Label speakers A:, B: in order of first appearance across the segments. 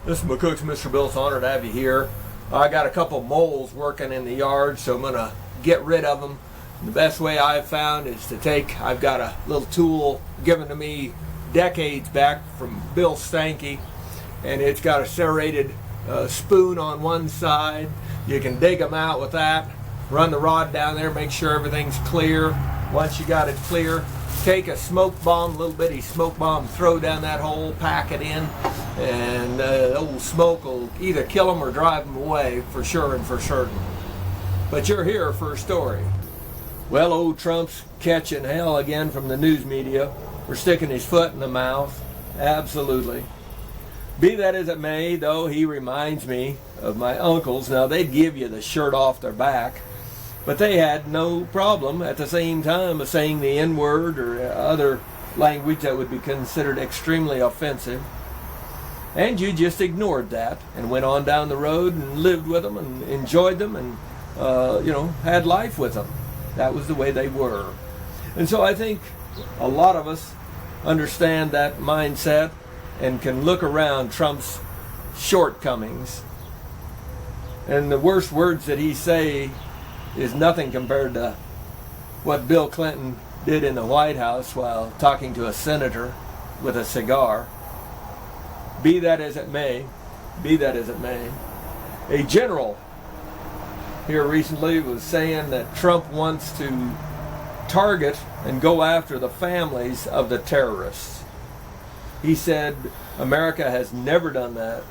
A: This is McCook's Mr. Bill's. Honored to have you here. I got a couple moles working in the yard, so I'm going to get rid of them. The best way I've found is to I've got a little tool given to me decades back from Bill Stanky, and it's got a serrated spoon on one side. You can dig them out with that, run the rod down there, make sure everything's clear. Once you got it clear, take a smoke bomb, little bitty smoke bomb, throw down that hole, pack it in, and the old smoke will either kill them or drive them away for sure and for certain. But you're here for a story. Well, old Trump's catching hell again from the news media for sticking his foot in the mouth. Absolutely. Be that as it may, though, he reminds me of my uncles. Now, they'd give you the shirt off their back, but they had no problem at the same time of saying the N-word or other language that would be considered extremely offensive. And you just ignored that and went on down the road and lived with them and enjoyed them and, had life with them. That was the way they were. And so I think a lot of us understand that mindset and can look around Trump's shortcomings. And the worst words that he say is nothing compared to what Bill Clinton did in the White House while talking to a senator with a cigar. Be that as it may, a general here recently was saying that Trump wants to target and go after the families of the terrorists. He said America has never done that,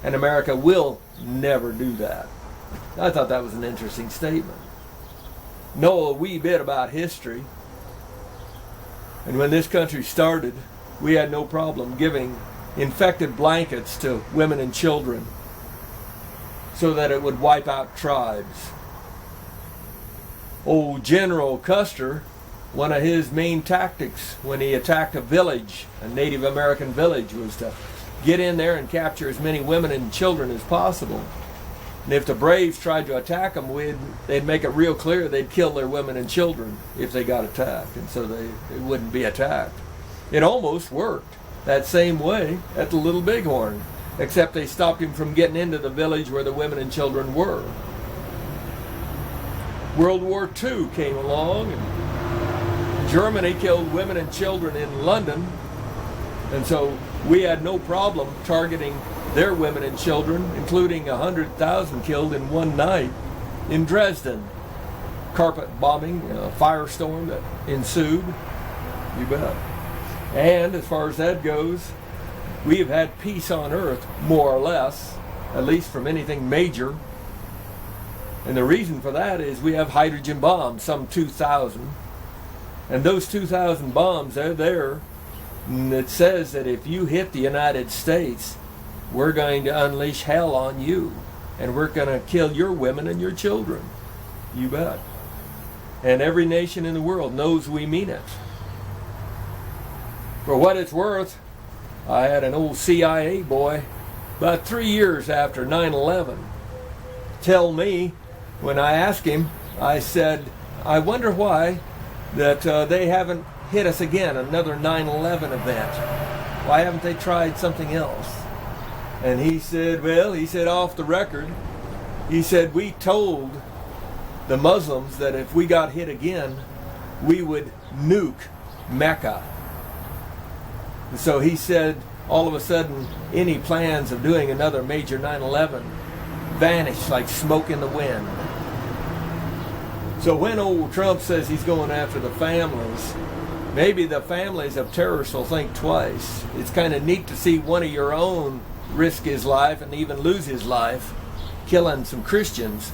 A: and America will never do that. I thought that was an interesting statement. Know a wee bit about history, and when this country started, we had no problem giving infected blankets to women and children so that it would wipe out tribes. Old General Custer, one of his main tactics when he attacked a village, a Native American village, was to get in there and capture as many women and children as possible. And if the Braves tried to attack them, they'd make it real clear they'd kill their women and children if they got attacked, and so they wouldn't be attacked. It almost worked that same way at the Little Bighorn, except they stopped him from getting into the village where the women and children were. World War II came along, and Germany killed women and children in London, and so we had no problem targeting their women and children, including 100,000 killed in one night in Dresden. Carpet bombing, a firestorm that ensued. You bet. And as far as that goes, we have had peace on earth, more or less, at least from anything major. And the reason for that is we have hydrogen bombs, some 2,000. And those 2,000 bombs, they're there. And it says that if you hit the United States, we're going to unleash hell on you. And we're going to kill your women and your children. You bet. And every nation in the world knows we mean it. For what it's worth, I had an old CIA boy about 3 years after 9/11 tell me, when I asked him, I said, I wonder why that they haven't hit us again, another 9/11 event. Why haven't they tried something else? And he said, off the record, he said, we told the Muslims that if we got hit again, we would nuke Mecca. And so he said, all of a sudden, any plans of doing another major 9/11 vanished like smoke in the wind. So when old Trump says he's going after the families, maybe the families of terrorists will think twice. It's kind of neat to see one of your own risk his life and even lose his life killing some Christians.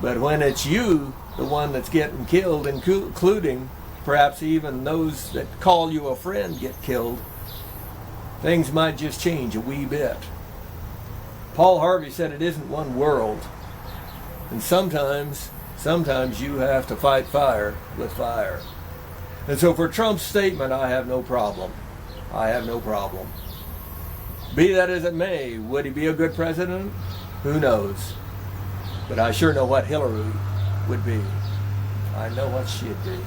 A: But when it's you, the one that's getting killed, including perhaps even those that call you a friend get killed, things might just change a wee bit. Paul Harvey said it isn't one world. And sometimes you have to fight fire with fire. And so for Trump's statement, I have no problem. Be that as it may, would he be a good president? Who knows? But I sure know what Hillary would be. I know what she'd be.